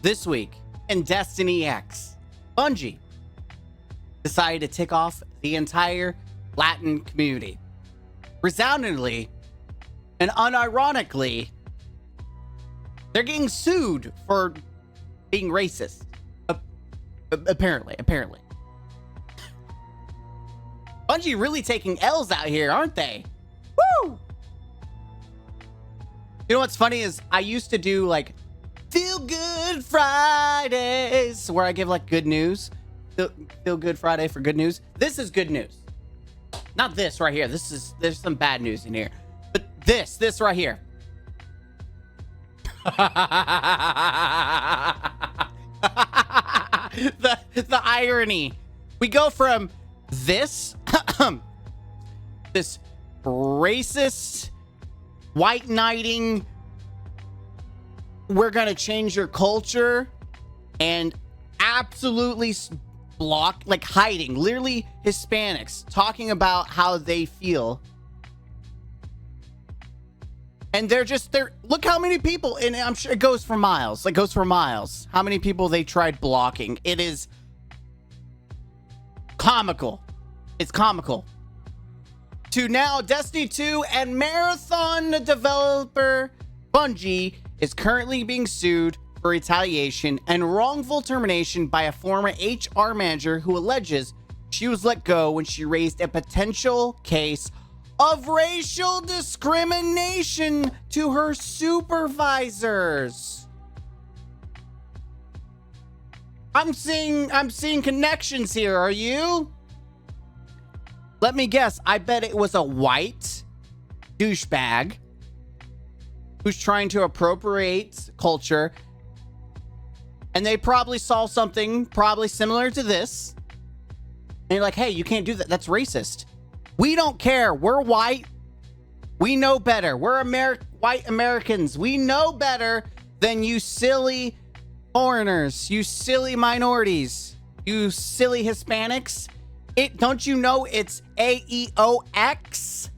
This week in Destiny X, Bungie decided to tick off the entire Latin community. Resoundingly and unironically, they're getting sued for being racist. Apparently. Bungie really taking L's out here, aren't they? Woo! You know what's funny is I used to do like Feel Good Fridays, where I give like good news. Feel Good Friday for good news. This is good news. Not this right here. There's some bad news in here. But this right here. the irony. We go from this this racist white knighting, we're gonna change your culture, and absolutely block, like hiding, literally Hispanics talking about how they feel, and they're look how many people, and I'm sure it goes for miles, how many people they tried blocking. It is comical. It's comical. To now, Destiny 2 and Marathon developer Bungie is currently being sued for retaliation and wrongful termination by a former HR manager who alleges she was let go when she raised a potential case of racial discrimination to her supervisors. I'm seeing connections here. Are you? Let me guess. I bet it was a white douchebag who's trying to appropriate culture, and they probably saw something probably similar to this, and you're like, hey, you can't do that. That's racist. We don't care. We're white. We know better. We're white Americans. We know better than you silly foreigners, you silly minorities, you silly Hispanics. Don't you know it's AEOX?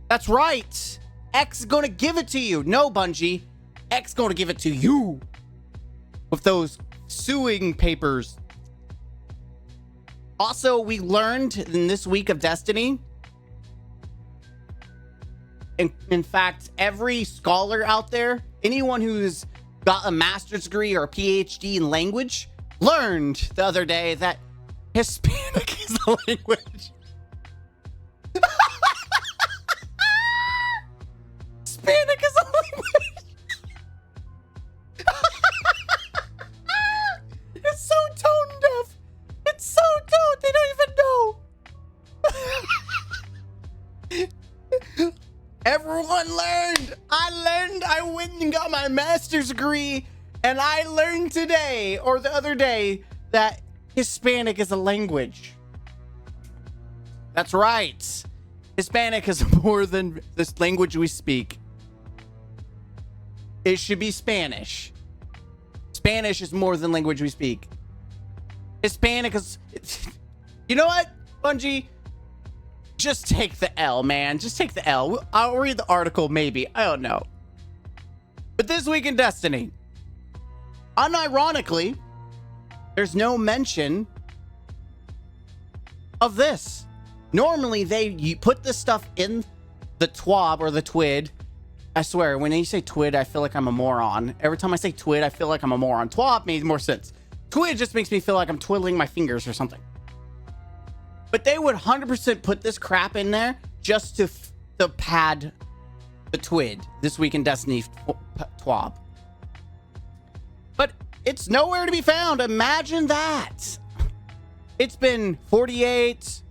That's right. X is gonna give it to you. No, Bungie. X gonna give it to you with those suing papers. Also, we learned in this week of Destiny, in fact, every scholar out there, anyone who's got a master's degree or a PhD in language, learned the other day that Hispanic is a language. Hispanic is a language. It's so tone deaf. It's so tone. They don't even know. Everyone learned. I went and got my master's degree, and I learned today or the other day that Hispanic is a language. That's right. Hispanic is more than this language we speak. It should be Spanish. Spanish is more than language we speak. Hispanic is... You know what, Bungie? Just take the L, man. Just take the L. I'll read the article, maybe. I don't know. But this week in Destiny, unironically, there's no mention of this. Normally, you put this stuff in the TWAB or the TWID. I swear, when you say TWID, I feel like I'm a moron. Every time I say TWID, I feel like I'm a moron. TWAB made more sense. TWID just makes me feel like I'm twiddling my fingers or something. But they would 100% put this crap in there just to pad the TWID, This Week in Destiny TWAB. But it's nowhere to be found. Imagine that. It's been 48,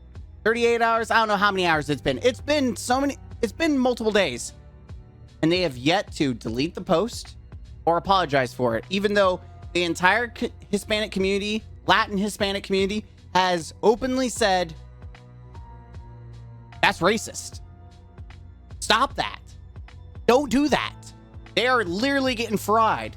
38 hours. I don't know how many hours it's been. It's been multiple days. And they have yet to delete the post or apologize for it, even though the entire Hispanic community, Latin Hispanic community, has openly said, that's racist. Stop that. Don't do that. They are literally getting fried.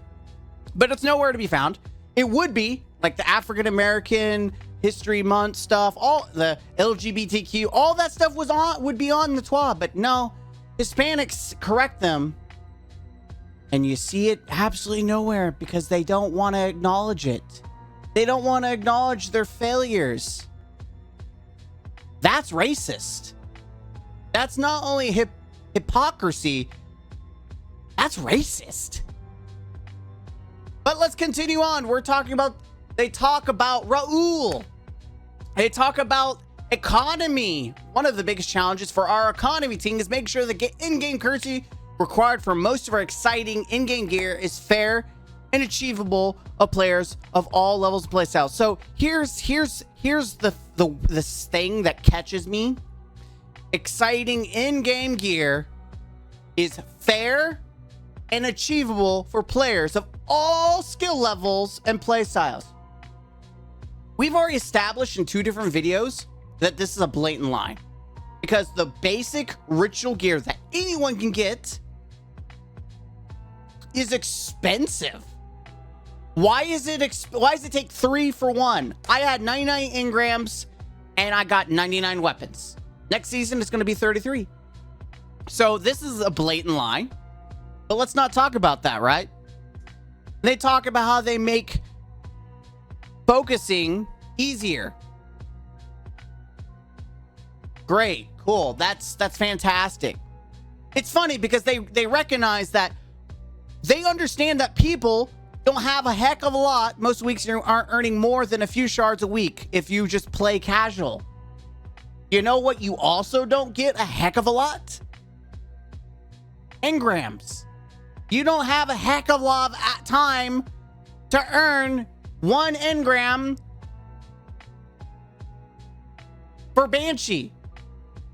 But it's nowhere to be found. It would be like the African American History Month stuff, all the LGBTQ, all that stuff would be on the TWAB, but no, Hispanics correct them And you see it absolutely nowhere because they don't want to acknowledge it. They don't want to acknowledge their failures. That's racist. That's not only hypocrisy, that's racist. But let's continue on. They talk about Raul. They talk about economy. One of the biggest challenges for our economy team is make sure the in-game currency required for most of our exciting in-game gear is fair and achievable of players of all levels of playstyle. So here's the thing that catches me. Exciting in-game gear is fair and achievable for players of all skill levels and playstyles. We've already established in 2 different videos that this is a blatant lie, because the basic ritual gear that anyone can get is expensive. Why does it take 3 for 1? I had 99 engrams and I got 99 weapons. Next season it's going to be 33. So this is a blatant lie. But let's not talk about that, right? They talk about how they make focusing easier. Great, cool. That's fantastic. It's funny because they recognize that they understand that people don't have a heck of a lot. Most weeks you aren't earning more than a few shards a week if you just play casual. You know what you also don't get a heck of a lot? Engrams. You don't have a heck of a lot of time to earn 1 engram for Banshee.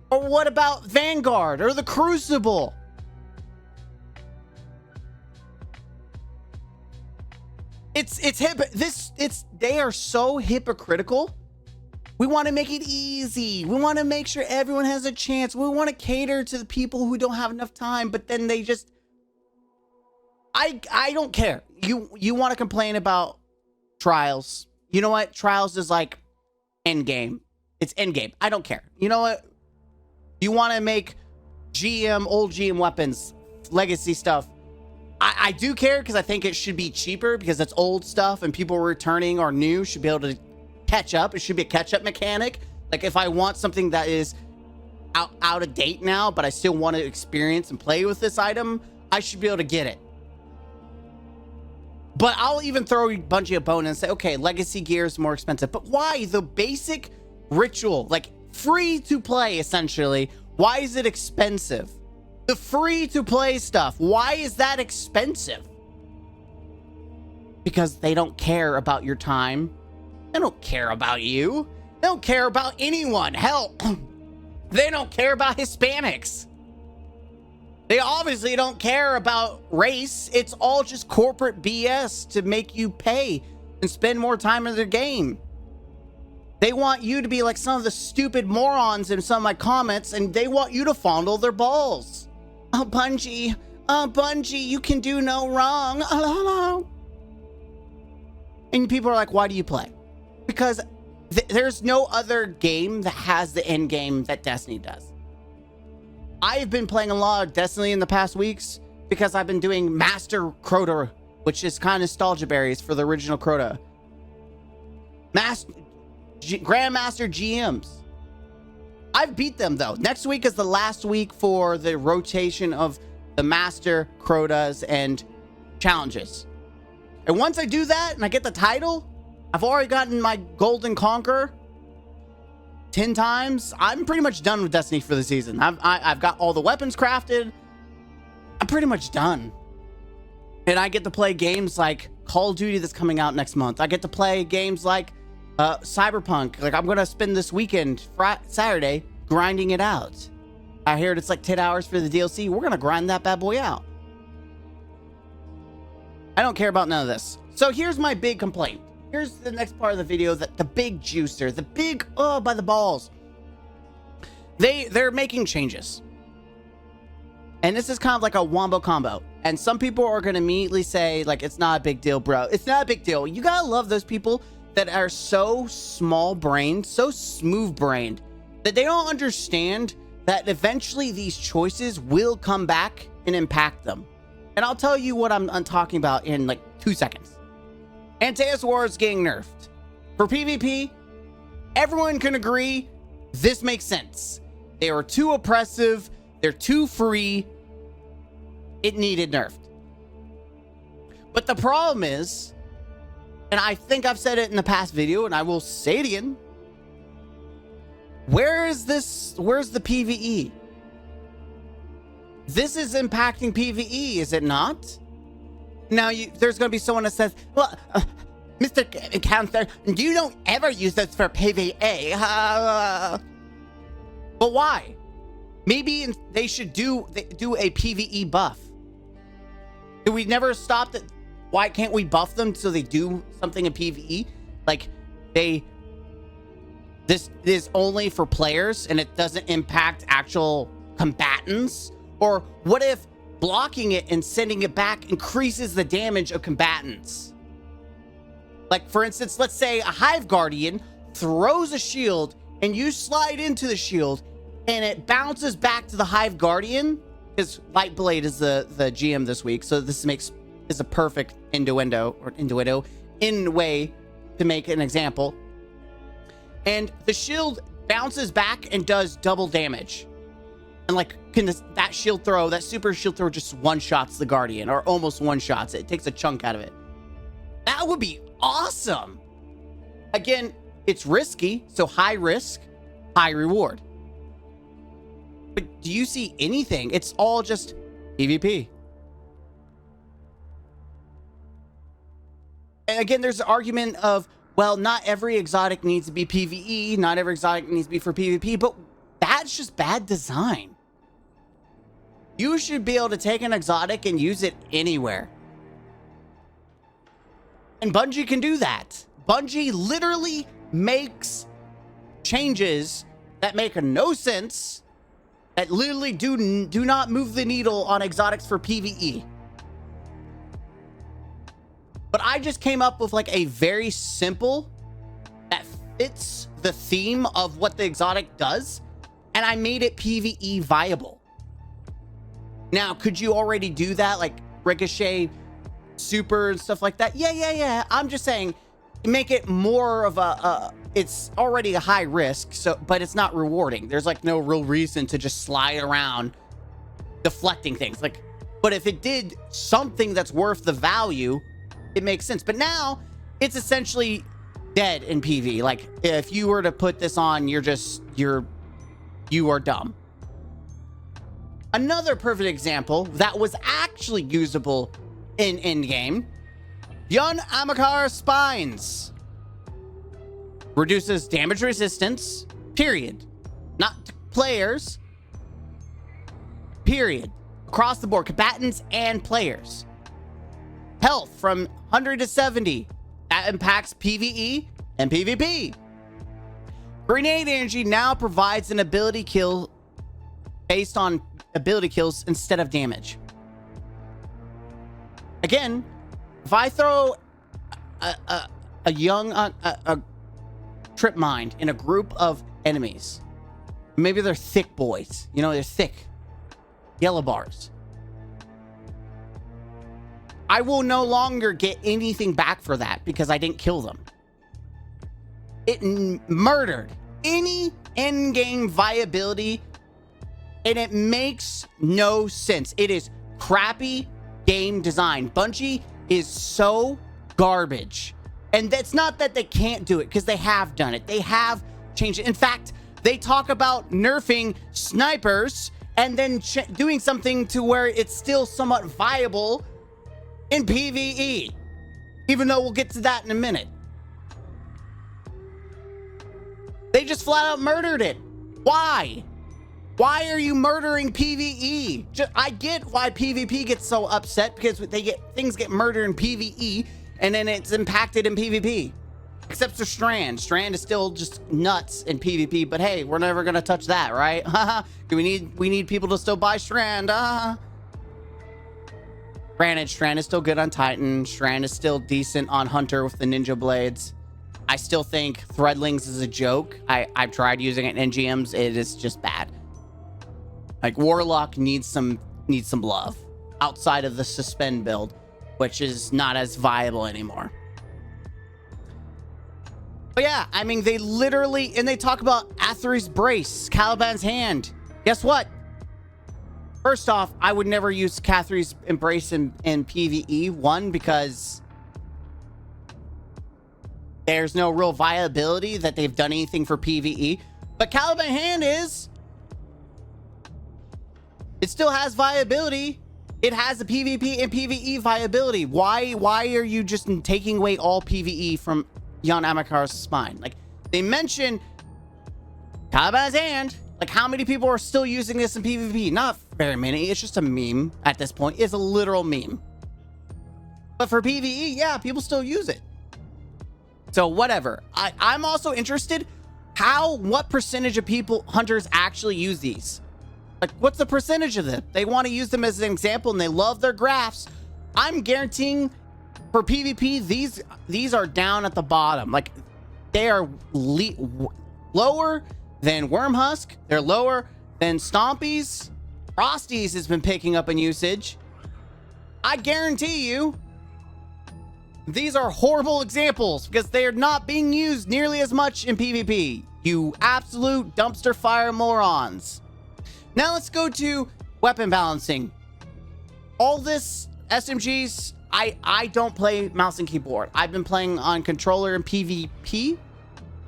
Or what about Vanguard or the Crucible? They are so hypocritical. We want to make it easy. We want to make sure everyone has a chance. We want to cater to the people who don't have enough time, but then they just I don't care. You want to complain about Trials. You know what? Trials is like endgame. It's endgame. I don't care. You know what? You want to make old GM weapons, legacy stuff. I do care because I think it should be cheaper because it's old stuff and people returning or new should be able to catch up. It should be a catch-up mechanic. Like if I want something that is out of date now, but I still want to experience and play with this item, I should be able to get it. But I'll even throw Bungie a bone and say, okay, legacy gear is more expensive. But why? The basic ritual, like free to play essentially, why is it expensive? The free to play stuff, why is that expensive? Because they don't care about your time. They don't care about you. They don't care about anyone. Hell, they don't care about Hispanics. They obviously don't care about race. It's all just corporate BS to make you pay and spend more time in their game. They want you to be like some of the stupid morons in some of my comments, and they want you to fondle their balls. Oh, Bungie. Oh, Bungie, you can do no wrong. Oh. And people are like, why do you play? Because there's no other game that has the end game that Destiny does. I've been playing a lot of Destiny in the past weeks because I've been doing Master Crota, which is kind of nostalgia berries for the original Crota. Grandmaster GMs. I've beat them though. Next week is the last week for the rotation of the Master Crotas and challenges. And once I do that and I get the title, I've already gotten my Golden Conqueror 10 times. I'm pretty much done with Destiny for the season. I've got all the weapons crafted. I'm pretty much done. And I get to play games like Call of Duty that's coming out next month. I get to play games like Cyberpunk. Like I'm gonna spend this weekend, Saturday, grinding it out. I heard it's like 10 hours for the DLC. We're gonna grind that bad boy out. I don't care about none of this. So here's my big complaint. Here's the next part of the video, that the big juicer, the big by the balls. They're making changes. And this is kind of like a wombo combo. And some people are gonna immediately say, like, it's not a big deal, bro. It's not a big deal. You gotta love those people that are so small-brained, so smooth-brained, that they don't understand that eventually these choices will come back and impact them. And I'll tell you what I'm talking about in like 2 seconds. Antaeus War is getting nerfed. For PvP, everyone can agree this makes sense. They were too oppressive. They're too free. It needed nerfed. But the problem is, and I think I've said it in the past video, and I will say it again. Where's the PvE? This is impacting PvE, is it not? Now, there's going to be someone that says, well, Mr. Counselor, you don't ever use this for PvE. But why? Maybe they should do a PvE buff. Do we never stop that? Why can't we buff them so they do something in PvE? Like, this is only for players and it doesn't impact actual combatants? Or what if blocking it and sending it back increases the damage of combatants? Like, for instance, let's say a Hive Guardian throws a shield and you slide into the shield and it bounces back to the Hive Guardian, because Lightblade is the GM this week, so this is a perfect innuendo in way to make an example. And the shield bounces back and does double damage. And like, that shield throw, that super shield throw just one-shots the Guardian, or almost one-shots it. It takes a chunk out of it. That would be awesome. Again, it's risky, so high risk, high reward. But do you see anything? It's all just PvP. And again, there's an argument of, well, not every exotic needs to be PvE, not every exotic needs to be for PvP, but that's just bad design. You should be able to take an exotic and use it anywhere. And Bungie can do that. Bungie literally makes changes that make no sense, that literally do not move the needle on exotics for PvE. But I just came up with like a very simple that fits the theme of what the exotic does, and I made it PvE viable. Now, could you already do that, like Ricochet, Super, and stuff like that? Yeah. I'm just saying, make it more of it's already a high risk, but it's not rewarding. There's like no real reason to just slide around deflecting things. Like, but if it did something that's worth the value, it makes sense. But now it's essentially dead in PV. Like, if you were to put this on, you are dumb. Another perfect example that was actually usable in endgame, Yun Amakar Spines. Reduces damage resistance, period. Not to players, period. Across the board, combatants and players. Health from 100 to 70. That impacts PvE and PvP. Grenade energy now provides an ability kill based on ability kills instead of damage. Again, if I throw a young trip mine in a group of enemies, maybe they're thick boys, you know, they're thick yellow bars, I will no longer get anything back for that because I didn't kill them. It murdered any endgame viability, and it makes no sense. It is crappy game design. Bungie is so garbage. And that's not that they can't do it, because they have done it. They have changed it. In fact, they talk about nerfing snipers and then doing something to where it's still somewhat viable in PvE, even though we'll get to that in a minute. They just flat out murdered it. Why? Why are you murdering PvE? I get why PvP gets so upset, because things get murdered in PvE and then it's impacted in PvP. Except for Strand. Strand is still just nuts in PvP, but hey, we're never gonna touch that, right? we need people to still buy Strand. Granted, Strand is still good on Titan. Strand is still decent on Hunter with the ninja blades. I still think Threadlings is a joke. I've tried using it in NGMs. It is just bad. Like, Warlock needs some love. outside of the suspend build, which is not as viable anymore. But yeah, I mean, they literally, and they talk about Aetheri's Brace, Caliban's Hand. Guess what? First off, I would never use Catherine's Embrace in PvE. One, because there's no real viability that they've done anything for PvE. But Caliban Hand is. It still has viability. It has the PvP and PvE viability. Why are you just taking away all PvE from Jan Amakar's spine? Like, they mention Caliban's Hand. Like, how many people are still using this in PvP? Not very many. It's just a meme at this point. It's a literal meme. But for PvE, yeah, people still use it. So whatever. I'm also interested what percentage of hunters actually use these? Like, what's the percentage of them? They want to use them as an example and they love their graphs. I'm guaranteeing for PvP, these are down at the bottom. Like, they are lower than Wormhusk. They're lower than Stompies. Frosties has been picking up in usage. I guarantee you, these are horrible examples because they are not being used nearly as much in PvP. You absolute dumpster fire morons. Now let's go to weapon balancing. All this SMGs, I don't play mouse and keyboard. I've been playing on controller in PvP.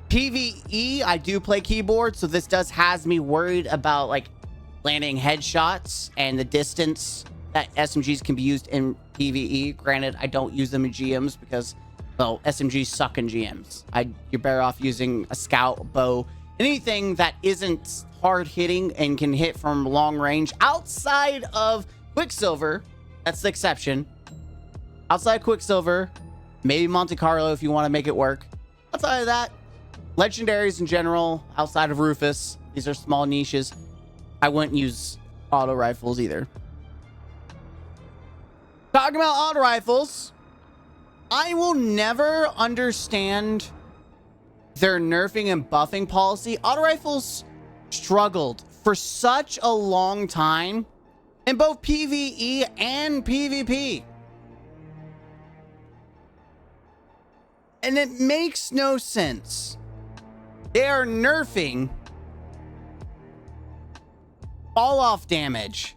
PvE, I do play keyboard, so this has me worried about like landing headshots and the distance that SMGs can be used in PvE. Granted, I don't use them in GMs because, well, SMGs suck in GMs. You're better off using a scout, bow, anything that isn't hard hitting and can hit from long range. Outside of Quicksilver, that's the exception. Outside Quicksilver, maybe Monte Carlo if you want to make it work. Outside of that, legendaries in general, outside of Rufus, these are small niches. I wouldn't use auto rifles either. Talking about auto rifles, I will never understand their nerfing and buffing policy. Auto rifles struggled for such a long time in both PvE and PvP. And it makes no sense. They are nerfing fall off damage.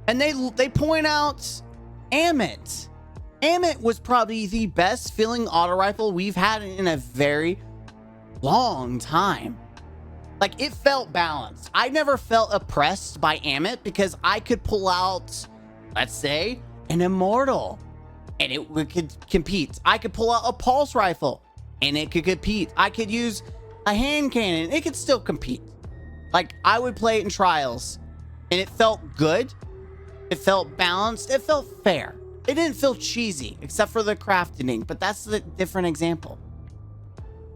And they point out Amit. Amit was probably the best feeling auto rifle we've had in a very long time. Like, it felt balanced. I never felt oppressed by Amit because I could pull out, let's say, an Immortal and it could compete. I could pull out a pulse rifle and it could compete. I could use a hand cannon. It could still compete. Like, I would play it in trials and it felt good. It felt balanced. It felt fair. It didn't feel cheesy, except for the crafting, but that's a different example.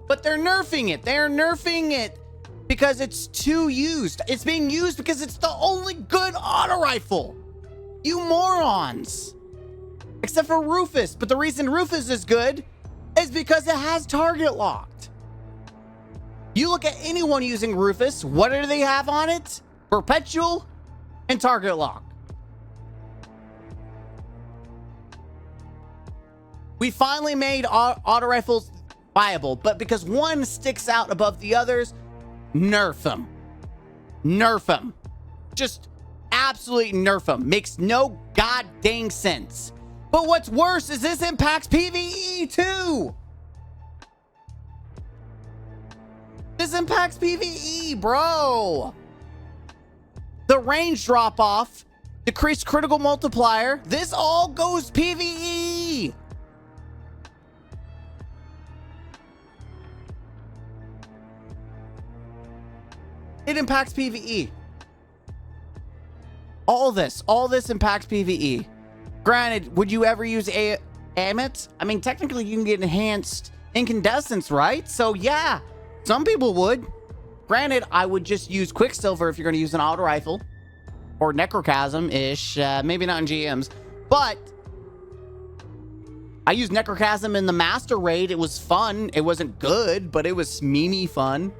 But they're nerfing it. They're nerfing it because it's too used. It's being used because it's the only good auto rifle. You morons. Except for Rufus. But the reason Rufus is good is because it has target locked. You look at anyone using Rufus, what do they have on it? Perpetual and target lock. We finally made auto rifles viable, but because one sticks out above the others, nerf them. Nerf them. Just absolutely nerf them. Makes no goddamn sense. But what's worse is this impacts PvE too. This impacts PvE, bro. The range drop off, decreased critical multiplier. This all goes PvE. It impacts PvE. All this impacts PvE. Granted, would you ever use Amit? I mean, technically you can get enhanced incandescence, right? So yeah, some people would. Granted, I would just use Quicksilver if you're going to use an auto rifle. Or Necrochasm-ish, maybe not in GMs. But I used Necrochasm in the Master Raid. It was fun. It wasn't good, but it was meme fun.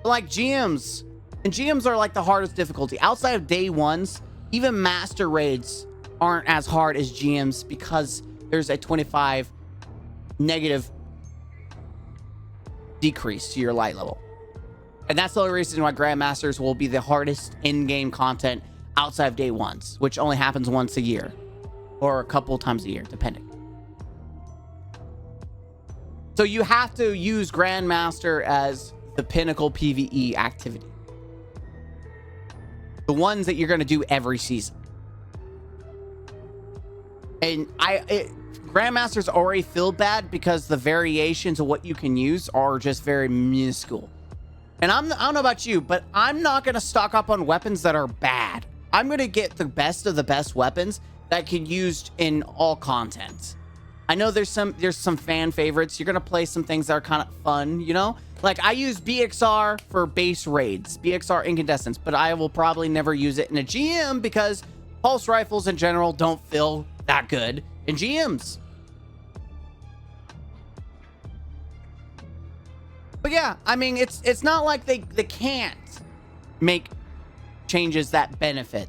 Like GMs, and GMs are like the hardest difficulty outside of day ones. Even master raids aren't as hard as GMs because there's a 25 negative decrease to your light level. And that's the only reason why Grandmasters will be the hardest in-game content outside of day ones, which only happens once a year or a couple times a year, depending. So you have to use Grandmaster as the pinnacle PvE activity. The ones that you're going to do every season. And Grandmasters already feel bad because the variations of what you can use are just very minuscule. And I don't know about you, but I'm not going to stock up on weapons that are bad. I'm going to get the best of the best weapons that can be used in all content. I know there's some fan favorites. You're going to play some things that are kind of fun, you know? Like I use BXR for base raids, BXR incandescence, but I will probably never use it in a GM because pulse rifles in general don't feel that good in GMs. But yeah, I mean, it's not like they can't make changes that benefit.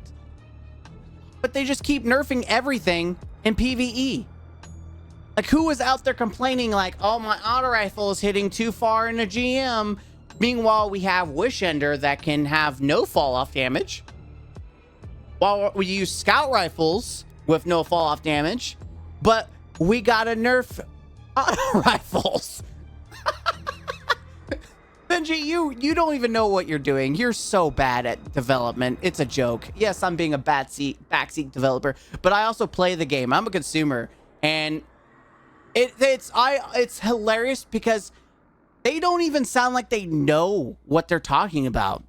But they just keep nerfing everything in PvE. Like, who was out there complaining like, oh, my auto rifle is hitting too far in a GM? Meanwhile, we have Wish Ender that can have no fall-off damage. While we use scout rifles with no fall-off damage. But we gotta nerf auto rifles. Bungie, you don't even know what you're doing. You're so bad at development. It's a joke. Yes, I'm being a backseat developer, but I also play the game. I'm a consumer, and it's hilarious because they don't even sound like they know what they're talking about.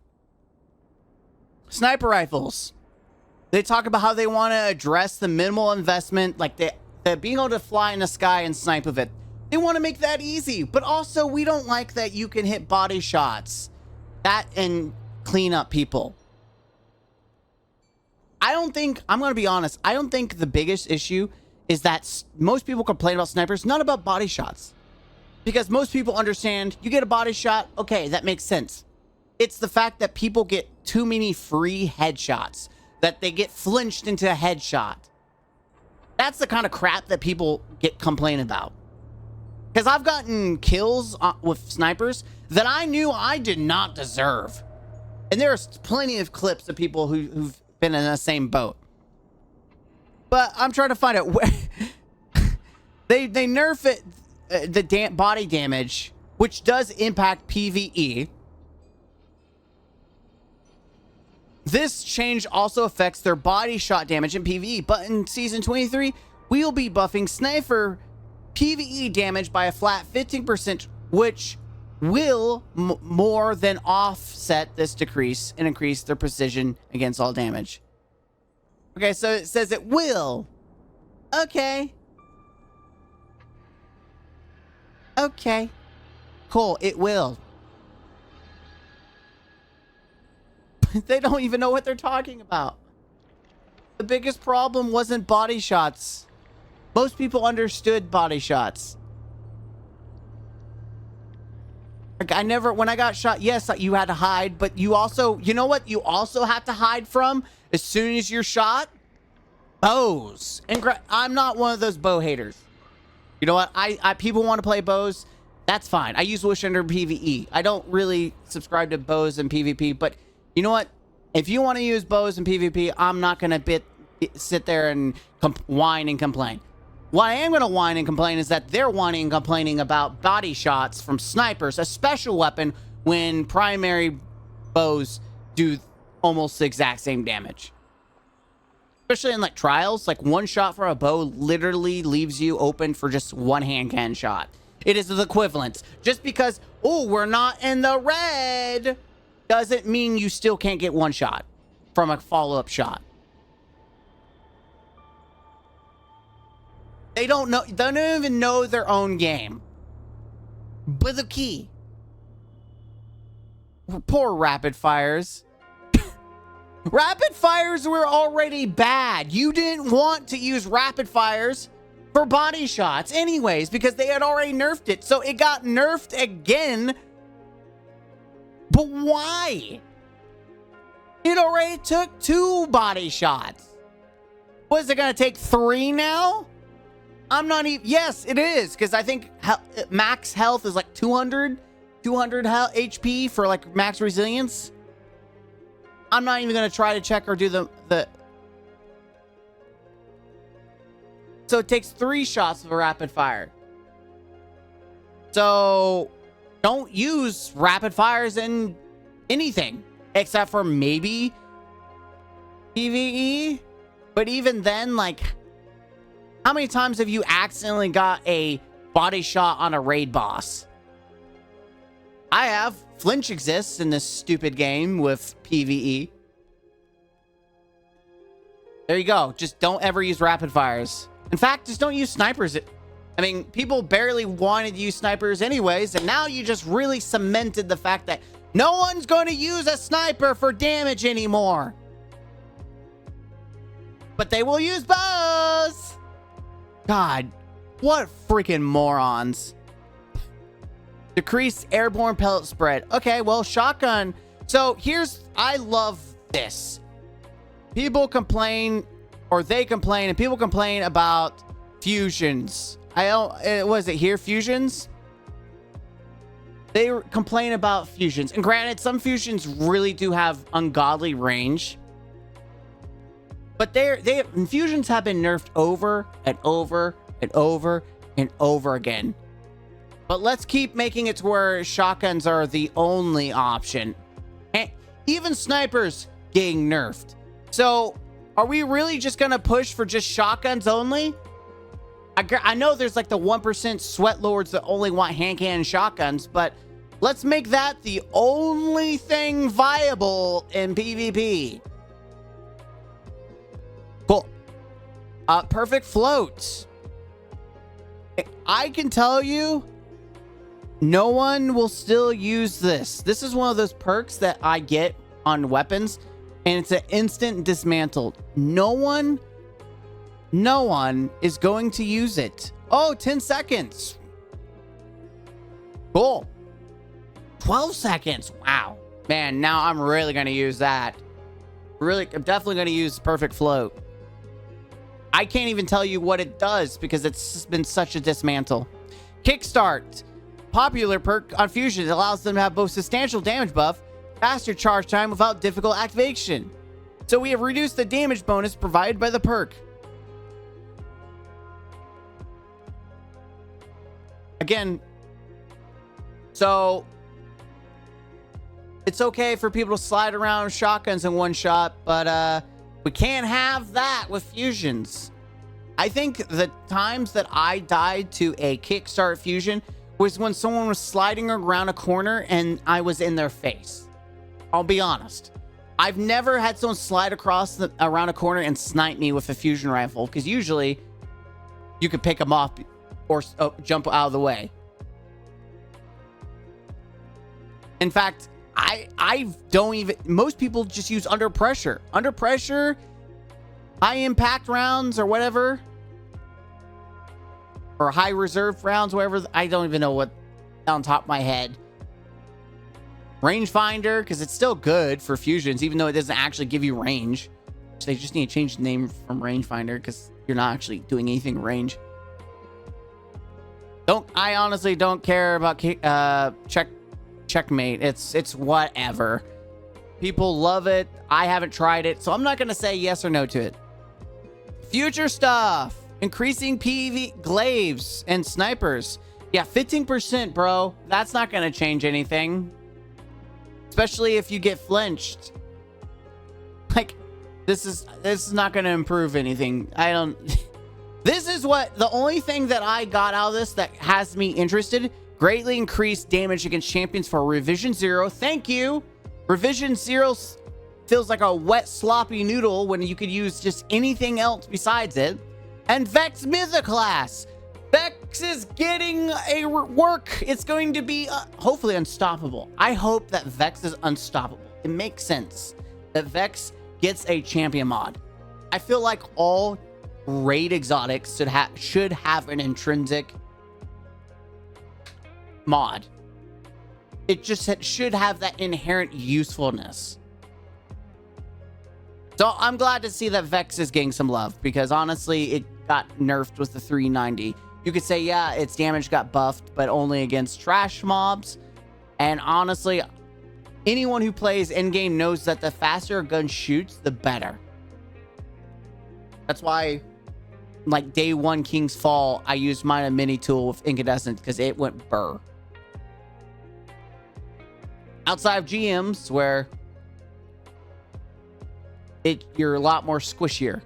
Sniper rifles. They talk about how they want to address the minimal investment, like the being able to fly in the sky and snipe with it. They want to make that easy, but also we don't like that you can hit body shots. That and clean up people. I'm going to be honest, I don't think the biggest issue is that most people complain about snipers, not about body shots. Because most people understand, you get a body shot, okay, that makes sense. It's the fact that people get too many free headshots, that they get flinched into a headshot. That's the kind of crap that people get complaining about. Because I've gotten kills with snipers that I knew I did not deserve. And there's plenty of clips of people who've been in the same boat. But I'm trying to find out where... they nerf it, the body damage, which does impact PvE. This change also affects their body shot damage in PvE. But in Season 23, we'll be buffing Sniper PvE damage by a flat 15%, which will more than offset this decrease and increase their precision against all damage. Okay, so it says it will. Okay. Okay. Cool, it will. They don't even know what they're talking about. The biggest problem wasn't body shots. Most people understood body shots. Like when I got shot, yes, you had to hide, but you also, you know what you also have to hide from as soon as you're shot? Bows. And I'm not one of those bow haters. You know what? People want to play bows. That's fine. I use Wish Ender PvE. I don't really subscribe to bows in PvP, but you know what? If you want to use bows in PvP, I'm not going to sit there and whine and complain. What I am going to whine and complain is that they're whining and complaining about body shots from snipers, a special weapon, when primary bows do almost the exact same damage. Especially in like trials, like one shot from a bow literally leaves you open for just one hand cannon shot. It is the equivalent. Just because, oh, we're not in the red, doesn't mean you still can't get one shot from a follow-up shot. They don't even know their own game. But the key. Poor rapid fires. Rapid fires were already bad. You didn't want to use rapid fires for body shots anyways, because they had already nerfed it. So it got nerfed again. But why? It already took 2 body shots. Was it going to take 3 now? I'm not even... Yes, it is. Because I think max health is like 200 HP for like max resilience. I'm not even going to try to check or do the... So it takes 3 shots of a rapid fire. So don't use rapid fires in anything except for maybe PvE. But even then, like, how many times have you accidentally got a body shot on a raid boss? I have. Flinch exists in this stupid game with PvE. There you go. Just don't ever use rapid fires. In fact, just don't use snipers. I mean, people barely wanted to use snipers anyways, and now you just really cemented the fact that no one's going to use a sniper for damage anymore. But they will use bows. God, what freaking morons. Decrease airborne pellet spread. Okay, well, shotgun. So here's, I love this. People complain, or they complain, and people complain about fusions. I don't, was it here, fusions? They complain about fusions. And granted, some fusions really do have ungodly range. But fusions have been nerfed over and over and over and over again. But let's keep making it to where shotguns are the only option. And even snipers getting nerfed. So, are we really just going to push for just shotguns only? I know there's like the 1% sweat lords that only want hand cannon shotguns, but let's make that the only thing viable in PvP. Cool. Perfect floats. I can tell you, no one will still use this. This is one of those perks that I get on weapons, and it's an instant dismantled. No one is going to use it. Oh, 10 seconds. Cool. 12 seconds. Wow. Man, now I'm really going to use that. I'm definitely going to use perfect float. I can't even tell you what it does because it's been such a dismantle. Kickstart. Popular perk on fusion. It allows them to have both substantial damage buff, faster charge time without difficult activation. So we have reduced the damage bonus provided by the perk. Again, so it's okay for people to slide around with shotguns in one shot, but we can't have that with fusions. I think the times that I died to a kickstart fusion was when someone was sliding around a corner and I was in their face. I'll be honest. I've never had someone slide around a corner and snipe me with a fusion rifle, because usually you could pick them off or jump out of the way. In fact, I don't even... Most people just use under pressure. Under pressure, high impact rounds or whatever. Or high reserve rounds, whatever. I don't even know what on top of my head. Rangefinder, because it's still good for fusions, even though it doesn't actually give you range. So they just need to change the name from rangefinder, because you're not actually doing anything range. I honestly don't care about checkmate. It's whatever. People love it. I haven't tried it, so I'm not gonna say yes or no to it. Future stuff. Increasing PvE glaives and snipers. Yeah, 15%, bro. That's not gonna change anything. Especially if you get flinched. Like, this is not gonna improve anything. I don't... This is what... The only thing that I got out of this that has me interested. Greatly increased damage against champions for Revision 0. Thank you. Revision 0 feels like a wet, sloppy noodle when you could use just anything else besides it. And Vex Mythoclass. Vex is getting a work. It's going to be hopefully unstoppable. I hope that Vex is unstoppable. It makes sense that Vex gets a champion mod. I feel like all raid exotics should have an intrinsic mod. It just should have that inherent usefulness. So I'm glad to see that Vex is getting some love, because honestly, it got nerfed with the 390. You could say, yeah, its damage got buffed, but only against trash mobs. And honestly, anyone who plays endgame knows that the faster a gun shoots, the better. That's why, like, day one King's Fall, I used mine a mini tool with incandescent because it went burr. Outside of GMs, where you're a lot more squishier.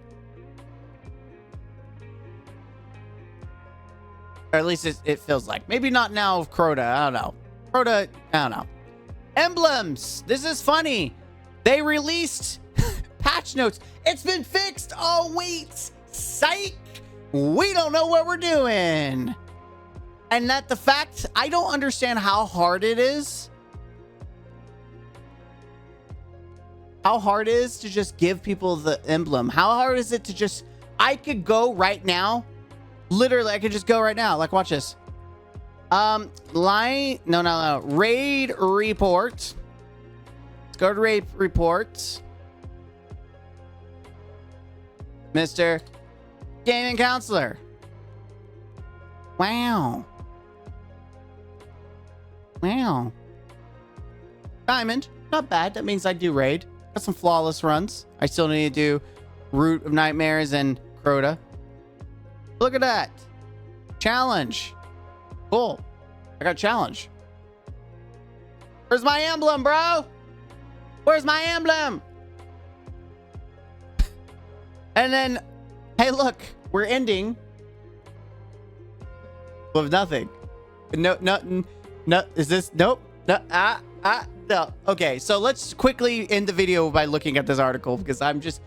Or at least it feels like. Maybe not now with Crota. I don't know. Crota, I don't know. Emblems. This is funny. They released patch notes. It's been fixed. Oh, wait. Psych. We don't know what we're doing. And that the fact, I don't understand how hard it is. How hard it is to just give people the emblem. How hard is it to just, I could go right now. Literally, I could just go right now. Like, watch this. Raid report. Let's go to raid reports. Mr. Gaming Counselor. Wow. Wow. Diamond. Not bad. That means I do raid. Got some flawless runs. I still need to do Root of Nightmares and Crota. Look at that. Challenge. Cool. I got challenge. Where's my emblem, bro? Where's my emblem? And then, hey, look, we're ending with nothing. No, is this? Nope. No, no. Okay, so let's quickly end the video by looking at this article, because I'm just,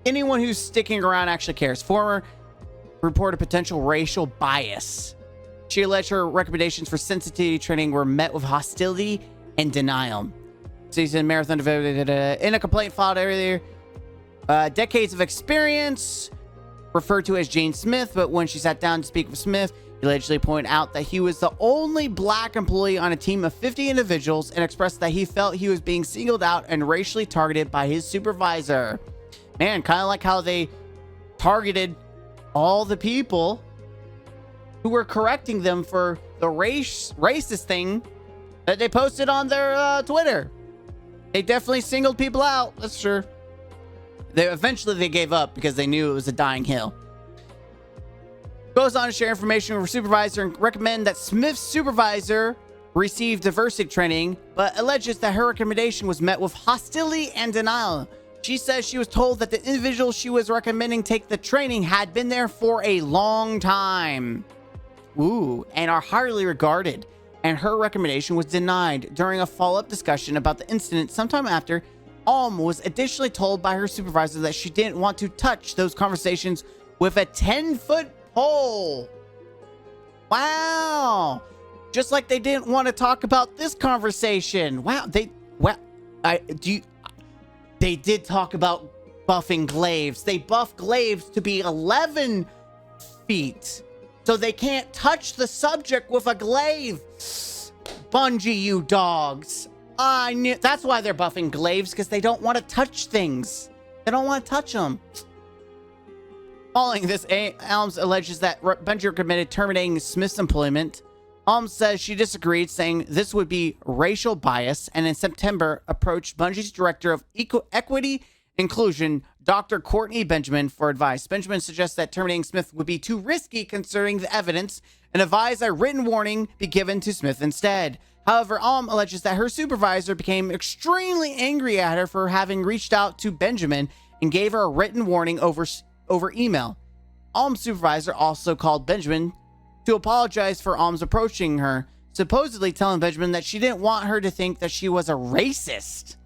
anyone who's sticking around actually cares. Former reported potential racial bias. She alleged her recommendations for sensitivity training were met with hostility and denial. Season marathon in a complaint filed earlier. Decades of experience, referred to as Jane Smith, but when she sat down to speak with Smith, he allegedly pointed out that he was the only black employee on a team of 50 individuals and expressed that he felt he was being singled out and racially targeted by his supervisor. Man, kind of like how they targeted all the people who were correcting them for the racist thing that they posted on their Twitter. They definitely singled people out. That's true. Eventually they gave up because they knew it was a dying hill. Goes on to share information with her supervisor and recommend that Smith's supervisor receive diversity training, but alleges that her recommendation was met with hostility and denial. She says she was told that the individual she was recommending take the training had been there for a long time. Ooh, and are highly regarded. And her recommendation was denied during a follow-up discussion about the incident sometime after. Was additionally told by her supervisor that she didn't want to touch those conversations with a 10-foot pole. Wow. Just like they didn't want to talk about this conversation. Wow. They did talk about buffing glaives. They buffed glaives to be 11 feet. So they can't touch the subject with a glaive. Bungie, you dogs. I knew. That's why they're buffing glaives, because they don't want to touch things. They don't want to touch them. Following this, Alms alleges that Bungie committed terminating Smith's employment. Alms says she disagreed, saying this would be racial bias, and in September approached Bungie's director of equity inclusion, Dr. Courtney Benjamin, for advice. Benjamin suggests that terminating Smith would be too risky considering the evidence, and advised a written warning be given to Smith instead. However, alleges that her supervisor became extremely angry at her for having reached out to Benjamin and gave her a written warning over email. Supervisor also called Benjamin to apologize for approaching her, supposedly telling Benjamin that she didn't want her to think that she was a racist.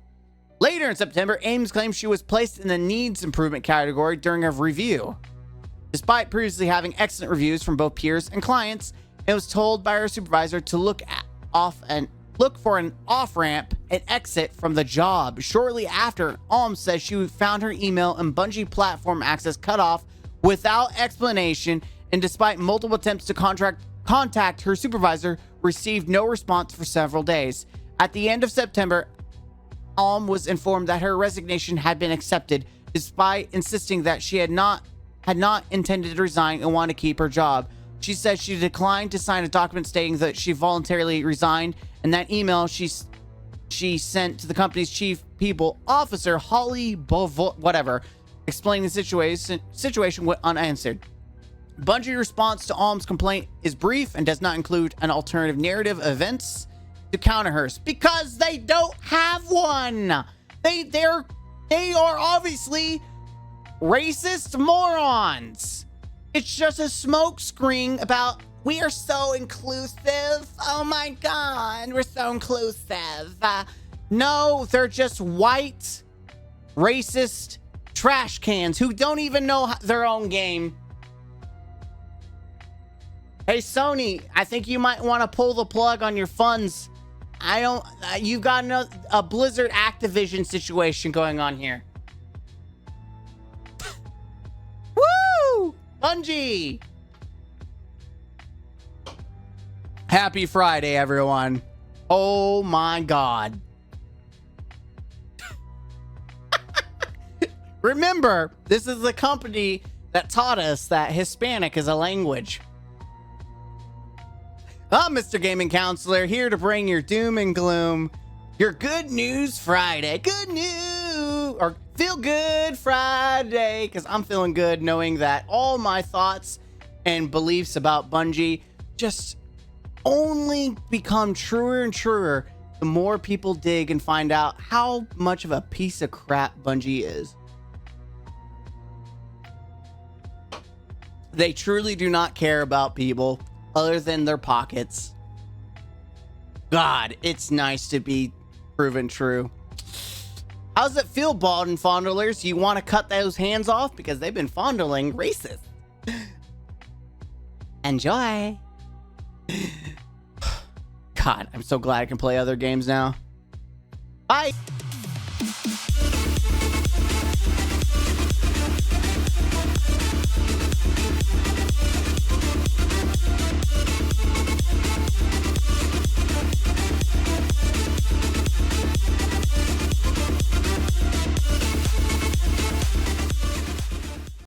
Later in September, Ames claimed she was placed in the needs improvement category during a review. Despite previously having excellent reviews from both peers and clients, it was told by her supervisor to look for an off-ramp and exit from the job. Shortly after, says she found her email and Bungie platform access cut off without explanation, and despite multiple attempts to contact her supervisor, received no response for several days. At the end of September, was informed that her resignation had been accepted despite insisting that she had not intended to resign and wanted to keep her job. She said she declined to sign a document stating that she voluntarily resigned, and that email she sent to the company's chief people officer, Holly whatever, explaining the situation went unanswered. Bungie's response to Alm's complaint is brief and does not include an alternative narrative of events to counter hers because they don't have one. They are obviously racist morons. It's just a smokescreen about we are so inclusive. Oh my God, we're so inclusive. No, they're just white, racist trash cans who don't even know their own game. Hey, Sony, I think you might want to pull the plug on your funds. You've got a Blizzard Activision situation going on here. Woo! Bungie! Happy Friday, everyone. Oh my God. Remember, this is the company that taught us that Hispanic is a language. I'm Mr. Gaming Counselor, here to bring your doom and gloom, your Good News Friday. Good news, or Feel Good Friday, because I'm feeling good knowing that all my thoughts and beliefs about Bungie just only become truer and truer the more people dig and find out how much of a piece of crap Bungie is. They truly do not care about people other than their pockets. God, it's nice to be proven true. How does it feel, bald and fondlers? You want to cut those hands off because they've been fondling racist. Enjoy. God, I'm so glad I can play other games now. Bye.